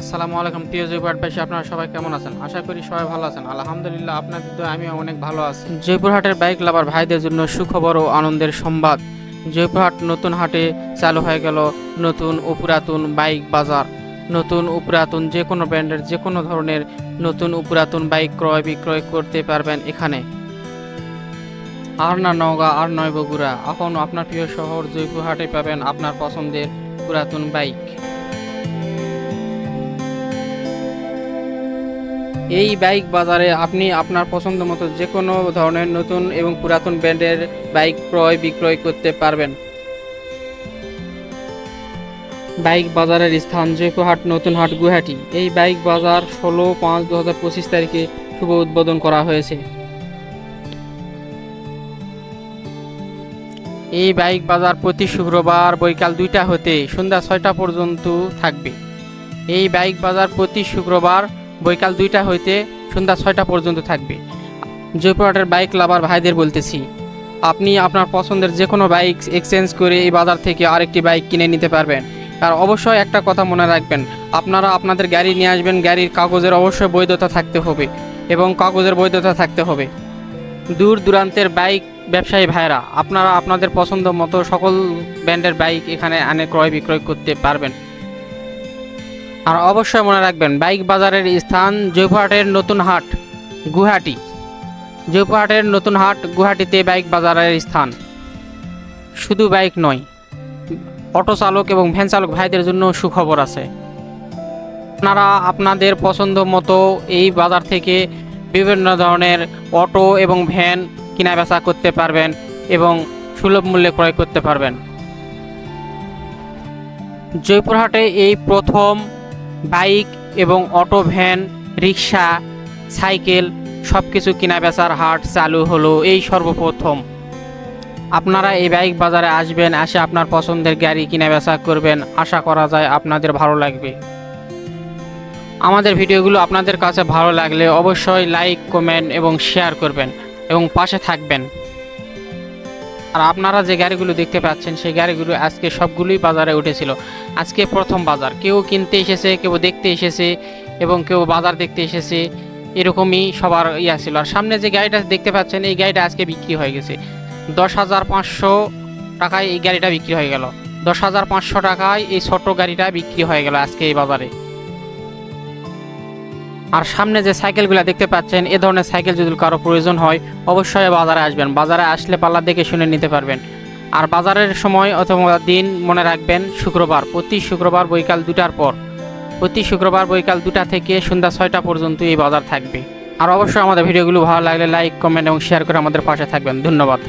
আসসালামু আলাইকুম প্রিয় জয়পুরহাটবাসী, আপনারা সবাই কেমন আছেন? আশা করি সবাই ভালো আছেন। আলহামদুলিল্লাহ, আপনাদের দোয়ায় আমিও অনেক ভালো আছি। জয়পুরহাটের বাইক লাভার ভাইদের জন্য সুখবর ও আনন্দের সংবাদ। জয়পুরহাট নতুন হাটে চালু হয়ে গেল নতুন ও পুরাতন বাইক বাজার। নতুন ও পুরাতন যে কোনো ব্র্যান্ডের যে কোনো ধরনের নতুন ও পুরাতন বাইক ক্রয় বিক্রয় করতে পারবেন এখানে। আর না নওগাঁ, আর নয় বগুড়া, এখন আপনার প্রিয় শহর জয়পুরহাটে পাবেন আপনার পছন্দের পুরাতন বাইক। এই বাইক বাজারে আপনি আপনার পছন্দ মতো যে কোনো ধরনের নতুন এবং পুরাতন ব্র্যান্ডের বাইক ক্রয় বিক্রয় করতে পারবেন। বাইক বাজারের স্থান জয়পুরহাট নতুন হাট গুয়াহাটি। এই বাইক বাজার 16/5/2025 তারিখে শুভ উদ্বোধন করা হয়েছে। এই বাইক বাজার প্রতি শুক্রবার বৈকাল 2টা হতে সন্ধ্যা 6টা পর্যন্ত থাকবে। এই বাইক বাজার প্রতি শুক্রবার বৈকাল 2টা হইতে সন্ধ্যা 6টা পর্যন্ত থাকবে। জয়পুরহাটের বাইক লাভার ভাইদের বলতেছি, আপনি আপনার পছন্দের যে কোনো বাইক এক্সচেঞ্জ করে এই বাজার থেকে আরেকটি বাইক কিনে নিতে পারবেন। আর অবশ্যই একটা কথা মনে রাখবেন, আপনারা আপনাদের গাড়ি নিয়ে আসবেন, গাড়ির কাগজের অবশ্যই বৈধতা থাকতে হবে এবং কাগজের বৈধতা থাকতে হবে। দূর দূরান্তের বাইক ব্যবসায়ী ভাইরা, আপনারা আপনাদের পছন্দ মতো সকল ব্র্যান্ডের বাইক এখানে আনে ক্রয় বিক্রয় করতে পারবেন। আর অবশ্যই মনে রাখবেন, বাইক বাজারের স্থান জয়পুরহাটের নতুন হাট গুয়াহাটি। জয়পুরহাটের নতুন হাট গুয়াহাটিতে বাইক বাজারের স্থান। শুধু বাইক নয়, অটো চালক এবং ভ্যান চালক ভাইদের জন্য সুখবর আছে। আপনারা আপনাদের পছন্দ মতো এই বাজার থেকে বিভিন্ন ধরনের অটো এবং ভ্যান কেনা বেচা করতে পারবেন এবং সুলভ মূল্যে ক্রয় করতে পারবেন। জয়পুরহাটে এই প্রথম বাইক এবং অটো, ভ্যান, রিক্সা, সাইকেল সব কিছু কেনা বেচার হাট চালু হলো এই সর্বপ্রথম। আপনারা এই বাইক বাজারে আসবেন, এসে আপনার পছন্দের গাড়ি কেনা বেচা করবেন। আশা করা যায় আপনাদের ভালো লাগবে। আমাদের ভিডিওগুলো আপনাদের কাছে ভালো লাগলে অবশ্যই লাইক, কমেন্ট এবং শেয়ার করবেন এবং পাশে থাকবেন। আর আপনারা যে গাড়িগুলো দেখতে পাচ্ছেন সেই গাড়িগুলো আজকে সবগুলোই বাজারে উঠেছিল। আজকে প্রথম বাজার, কেউ কিনতে এসেছে, কেউ দেখতে এসেছে এবং কেউ বাজার দেখতে এসেছে, এরকমই সবার ছিল। আর সামনে যে গাড়িটা দেখতে পাচ্ছেন এই গাড়িটা আজকে বিক্রি হয়ে গেছে 10,500 টাকায়। এই গাড়িটা বিক্রি হয়ে গেল 10,500 টাকায়। এই ছোট গাড়িটা বিক্রি হয়ে গেল আজকে এই বাজারে। আর সামনে যে সাইকেলগুলো দেখতে পাচ্ছেন, এ ধরনের সাইকেল যদি কারো প্রয়োজন হয় অবশ্যই বাজারে আসবেন। বাজারে আসলে পাল্লা দেখে শুনে নিতে পারবেন। আর বাজারের সময় অথবা দিন মনে রাখবেন, শুক্রবার, প্রতি শুক্রবার বৈকাল 2টার পর, প্রতি শুক্রবার বৈকাল 2টা থেকে সন্ধ্যা 6টা পর্যন্ত এই বাজার থাকবে। আর অবশ্যই আমাদের ভিডিওগুলো ভালো লাগলে লাইক, কমেন্ট এবং শেয়ার করে আমাদের পাশে থাকবেন। ধন্যবাদ।